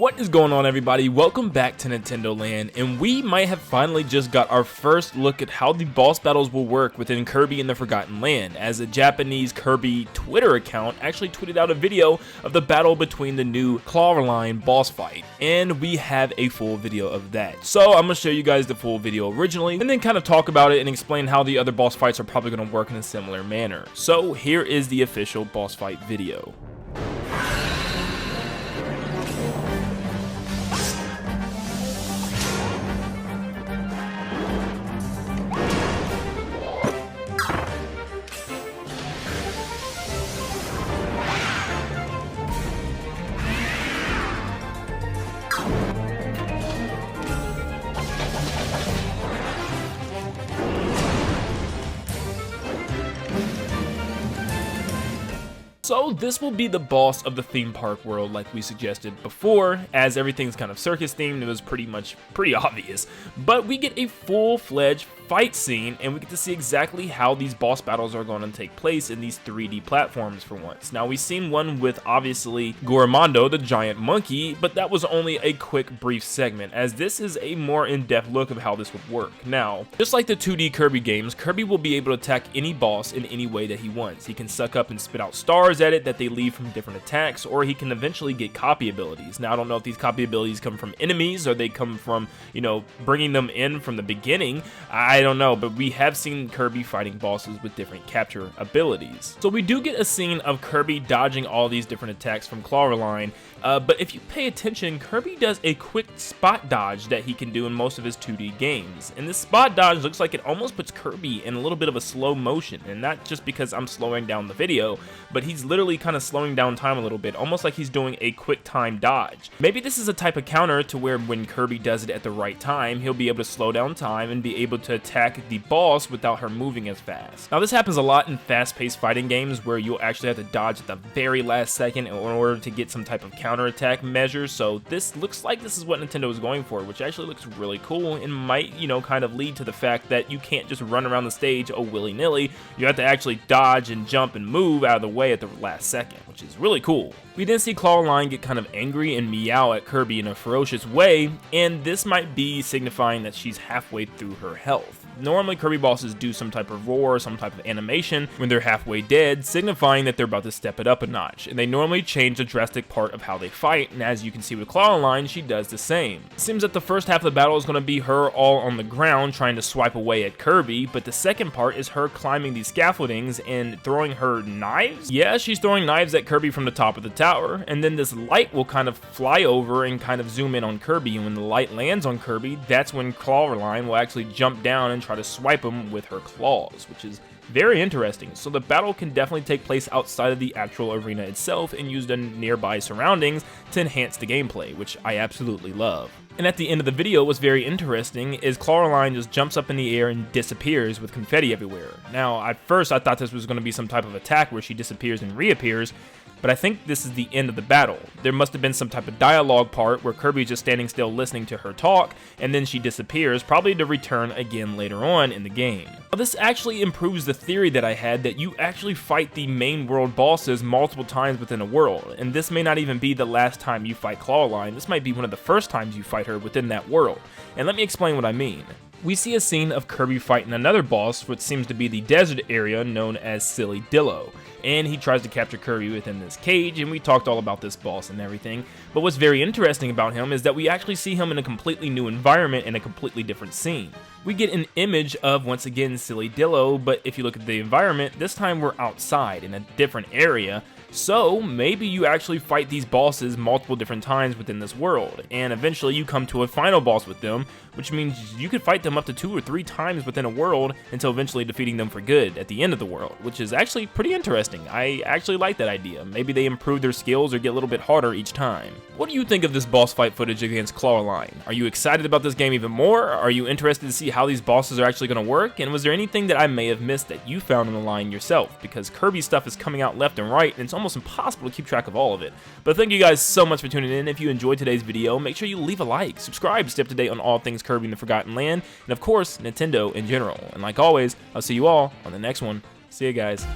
What is going on, everybody? Welcome back to Nintendo Land, and we might have finally just got our first look at how the boss battles will work within Kirby and the Forgotten Land, as a Japanese Kirby Twitter account actually tweeted out a video of the battle between the new Clawline boss fight, and we have a full video of that. So I'm going to show you guys the full video originally, and then kind of talk about it and explain how the other boss fights are probably going to work in a similar manner. So here is the official boss fight video. So this will be the boss of the theme park world like we suggested before, as everything's kind of circus themed. It was pretty obvious, but we get a full-fledged fight scene and we get to see exactly how these boss battles are going to take place in these 3D platforms for once. Now we've seen one with obviously Goromando, the giant monkey, but that was only a quick brief segment, as this is a more in-depth look of how this would work. Now, just like the 2D Kirby games, Kirby will be able to attack any boss in any way that he wants. He can suck up and spit out stars at it that they leave from different attacks, or he can eventually get copy abilities. Now I don't know if these copy abilities come from enemies or they come from, bringing them in from the beginning. I don't know, but we have seen Kirby fighting bosses with different capture abilities. So we do get a scene of Kirby dodging all these different attacks from Clawline, but if you pay attention, Kirby does a quick spot dodge that he can do in most of his 2D games, and this spot dodge looks like it almost puts Kirby in a little bit of a slow motion, and not just because I'm slowing down the video, but he's literally kind of slowing down time a little bit, almost like he's doing a quick time dodge. Maybe this is a type of counter to where when Kirby does it at the right time, he'll be able to slow down time and be able to attack the boss without her moving as fast. Now this happens a lot in fast-paced fighting games where you'll actually have to dodge at the very last second in order to get some type of counterattack measure, so this looks like this is what Nintendo is going for, which actually looks really cool and might, kind of lead to the fact that you can't just run around the stage willy-nilly. You have to actually dodge and jump and move out of the way at the last second, which is really cool. We then see Clawline get kind of angry and meow at Kirby in a ferocious way, and this might be signifying that she's halfway through her health. Normally Kirby bosses do some type of roar or some type of animation when they're halfway dead, signifying that they're about to step it up a notch, and they normally change a drastic part of how they fight, and as you can see with Clawline, she does the same. It seems that the first half of the battle is going to be her all on the ground trying to swipe away at Kirby, but the second part is her climbing these scaffoldings and throwing her knives? Yeah, she's throwing knives at Kirby from the top of the tower, and then this light will kind of fly over and kind of zoom in on Kirby, and when the light lands on Kirby, that's when Clawline will actually jump down and try to swipe him with her claws, which is very interesting. So the battle can definitely take place outside of the actual arena itself and use the nearby surroundings to enhance the gameplay, which I absolutely love. And at the end of the video, what's very interesting is Clawline just jumps up in the air and disappears with confetti everywhere. Now, at first I thought this was going to be some type of attack where she disappears and reappears, but I think this is the end of the battle. There must have been some type of dialogue part where Kirby's just standing still listening to her talk, and then she disappears, probably to return again later on in the game. Now, this actually improves the theory that I had that you actually fight the main world bosses multiple times within a world, and this may not even be the last time you fight Clawline. This might be one of the first times you fight her within that world, and let me explain what I mean. We see a scene of Kirby fighting another boss, which seems to be the desert area known as Silly Dillo, and he tries to capture Kirby within this cage, and we talked all about this boss and everything, but what's very interesting about him is that we actually see him in a completely new environment in a completely different scene. We get an image of, once again, Silly Dillo, but if you look at the environment, this time we're outside in a different area. So maybe you actually fight these bosses multiple different times within this world, and eventually you come to a final boss with them, which means you could fight them up to 2 or 3 times within a world until eventually defeating them for good at the end of the world, which is actually pretty interesting. I actually like that idea. Maybe they improve their skills or get a little bit harder each time. What do you think of this boss fight footage against Clawline? Are you excited about this game even more? Are you interested to see how these bosses are actually going to work? And was there anything that I may have missed that you found on the line yourself? Because Kirby stuff is coming out left and right, and it's almost impossible to keep track of all of it. But thank you guys so much for tuning in. If you enjoyed today's video, make sure you leave a like, subscribe to stay up to date on all things Kirby and the Forgotten Land, and of course, Nintendo in general. And like always, I'll see you all on the next one. See you guys.